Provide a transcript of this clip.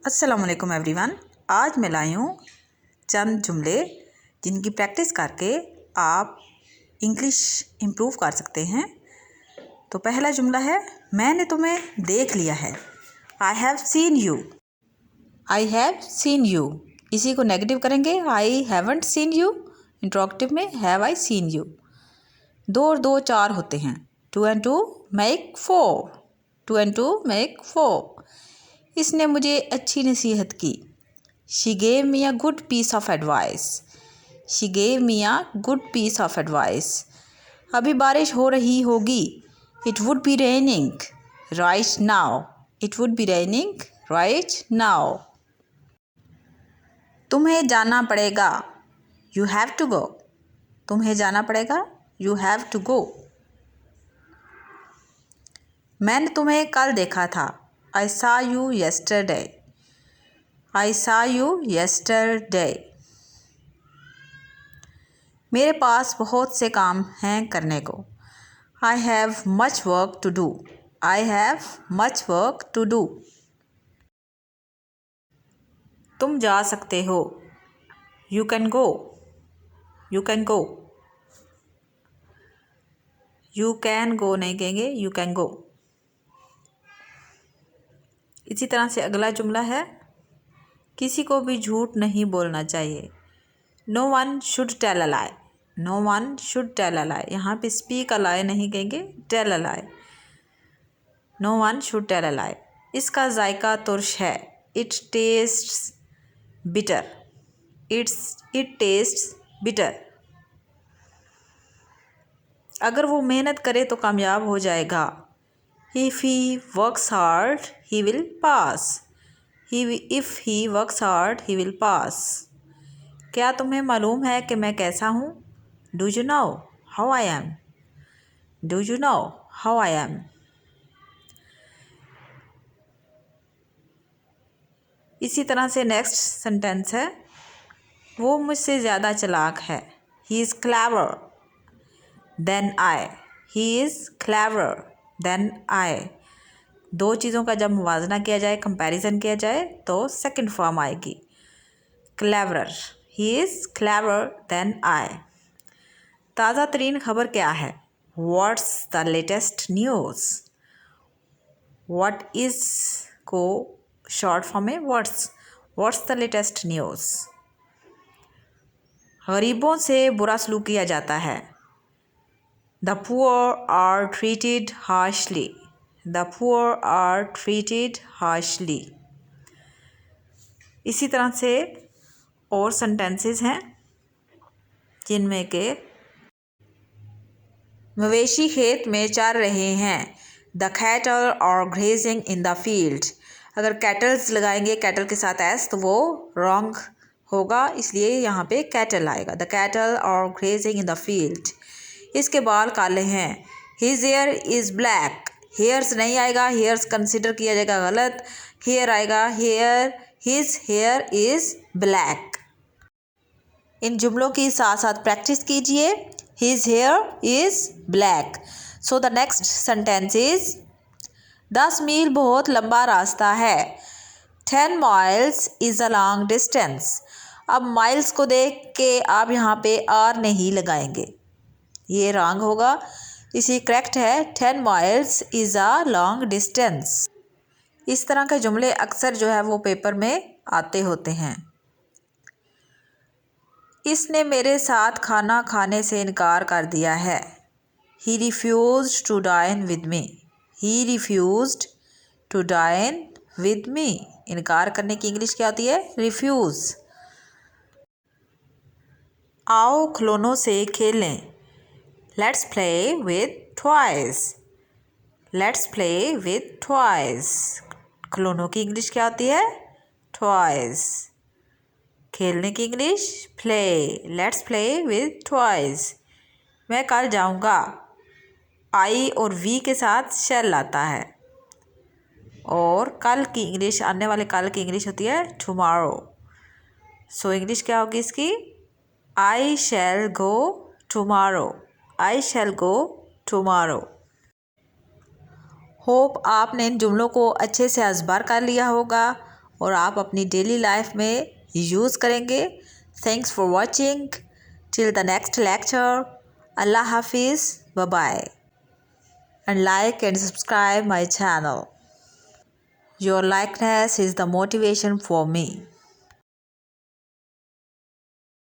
अस्सलाम वालेकुम एवरीवन। आज मैं लाई हूँ चंद जुमले जिनकी प्रैक्टिस करके आप इंग्लिश इम्प्रूव कर सकते हैं। तो पहला जुमला है, मैंने तुम्हें देख लिया है। I have seen you. I have seen you, इसी को नेगेटिव करेंगे, I haven't seen you. Interrogative में हैव आई सीन यू। 2 और 2 4 होते हैं। 2 and 2 मेक 4। 2 and 2 make 4। इसने मुझे अच्छी नसीहत की। She gave me a good piece of advice. She gave me a good piece of advice. अभी बारिश हो रही होगी। It would be raining right now. It would be raining right now. तुम्हें जाना पड़ेगा। You have to go. तुम्हें जाना पड़ेगा। You have to go. मैंने तुम्हें कल देखा था। I saw you yesterday. I saw you yesterday. मेरे पास बहुत से काम हैं करने को। I have much work to do. I have much work to do. तुम जा सकते हो। You can go. You can go. You can go नहीं कहेंगे, you can go. इसी तरह से अगला जुमला है, किसी को भी झूठ नहीं बोलना चाहिए। No one should tell a lie. No one should tell a lie. यहाँ पे स्पीक अ लाई नहीं कहेंगे, tell a lie. No one should tell a lie. इसका जायका तुर्श है। It tastes bitter. It tastes bitter. अगर वो मेहनत करे तो कामयाब हो जाएगा। If he works hard he will pass. If he works hard he will pass. क्या तुम्हें मालूम है कि मैं कैसा हूँ? Do you know how I am? Do you know how I am? इसी तरह से नेक्स्ट सेंटेंस है, वो मुझसे ज़्यादा चालाक है। He is clever than I. He is clever than I. 2 चीज़ों का जब मुवाजना किया जाए, कंपैरिजन किया जाए, तो सेकंड फॉर्म आएगी cleverer. He is clever than I. ताज़ा तरीन खबर क्या है? What's the latest news? What is को शॉर्ट फॉर्म में व्हाट्स द लेटेस्ट न्यूज़। गरीबों से बुरा सलूक किया जाता है। The poor are treated harshly. The poor are treated harshly. इसी तरह से और सेंटेंसेस हैं जिनमें के मवेशी खेत में चर रहे हैं। The cattle are grazing in the field. अगर कैटल्स लगाएंगे कैटल के साथ एस तो वो रॉन्ग होगा, इसलिए यहाँ पे कैटल आएगा। The cattle are grazing in the field. इसके बाल काले हैं। His hair is black. Hairs नहीं आएगा, हेयर्स कंसिडर किया जाएगा गलत। हेयर आएगा hair. His hair is black. इन जुमलों की साथ साथ प्रैक्टिस कीजिए। His hair is black. So the next sentence is 10 मील बहुत लंबा रास्ता है। 10 miles is a long distance. अब माइल्स को देख के आप यहाँ पे आर नहीं लगाएंगे, ये रॉन्ग होगा। इसी करेक्ट है 10 miles is a long distance. इस तरह के जुमले अक्सर जो है वो पेपर में आते होते हैं। इसने मेरे साथ खाना खाने से इनकार कर दिया है। He refused to dine with me. He refused to dine with me. इनकार करने की इंग्लिश क्या होती है? रिफ्यूज़। आओ खिलौनों से खेलें। Let's play with toys. Let's play with toys. खिलौनों की इंग्लिश क्या होती है? टॉयज़। खेलने की English play. Let's play with toys. मैं कल जाऊंगा। आई और वी के साथ शैल आता है, और कल की इंग्लिश, आने वाले कल की इंग्लिश होती है टुमारो। सो इंग्लिश क्या होगी इसकी? आई शैल गो टुमारो। आई शैल गो टुमारो। होप आपने इन जुमलों को अच्छे से अज़बार कर लिया होगा और आप अपनी डेली लाइफ में यूज़ करेंगे। Thanks for watching. Till the next lecture. अल्लाह हाफिज़। Bye bye. And like and subscribe my channel. Your likeness is the motivation for me.